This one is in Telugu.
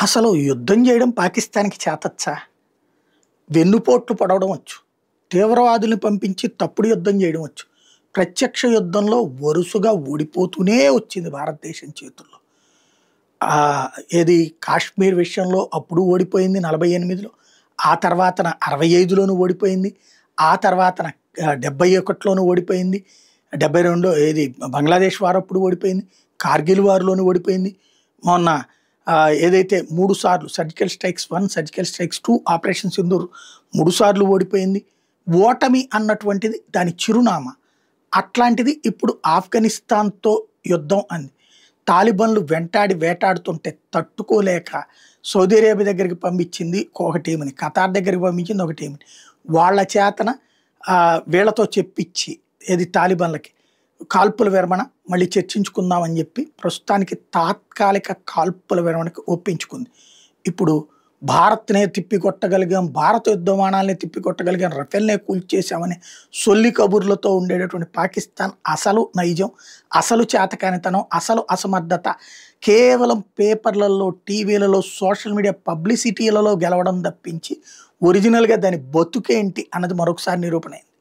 అసలు యుద్ధం చేయడం పాకిస్తాన్‌కి చేతచ్చా? వెన్నుపోట్లు పొడవడం వచ్చు. తీవ్రవాదుల్ని పంపించి తప్పుడు యుద్ధం చేయడం వచ్చు. ప్రత్యక్ష యుద్ధంలో వరుసగా ఓడిపోతూనే వచ్చింది భారతదేశం చేతుల్లో. ఏది కాశ్మీర్ విషయంలో అప్పుడు ఓడిపోయింది 48లో. ఆ తర్వాతన 65లోను ఓడిపోయింది. ఆ తర్వాతన 71లోను ఓడిపోయింది. 72 ఏది బంగ్లాదేశ్ వార్ అప్పుడు ఓడిపోయింది. కార్గిల్ వార్‌లోను ఓడిపోయింది. మొన్న ఏదైతే 3 సార్లు surgical strikes 1, surgical strikes 2, operation Sindoor 3 సార్లు ఓడిపోయింది. ఓటమి అన్నటువంటిది దాని చిరునామా. అట్లాంటిది ఇప్పుడు ఆఫ్ఘనిస్తాన్‌తో యుద్ధం అంది. తాలిబాన్లు వెంటాడి వేటాడుతుంటే తట్టుకోలేక సౌదీ అరేబియా దగ్గరికి పంపించింది ఒక టీంని, ఖతార్ దగ్గరికి పంపించింది ఒక టీంని. వాళ్ళ చేతన వీళ్ళతో చెప్పించి ఏది తాలిబాన్లకి కాల్పుల విరమణ మళ్ళీ చర్చించుకుందామని చెప్పి ప్రస్తుతానికి తాత్కాలిక కాల్పుల విరమణకి ఒప్పించుకుంది. ఇప్పుడు భారత్‌నే తిప్పికొట్టగలిగాం, భారత యుద్ధ విమానాల్ని తిప్పికొట్టగలిగాం, రఫేల్‌నే కూల్చేసామని సొల్లి కబుర్లతో ఉండేటటువంటి పాకిస్తాన్ అసలు నైజం, అసలు చేతకానితనం, అసలు అసమర్థత కేవలం పేపర్లలో, టీవీలలో, సోషల్ మీడియా పబ్లిసిటీలలో గెలవడం తప్పించి ఒరిజినల్‌గా దాని బతుకేంటి అన్నది మరొకసారి నిరూపణ అయింది.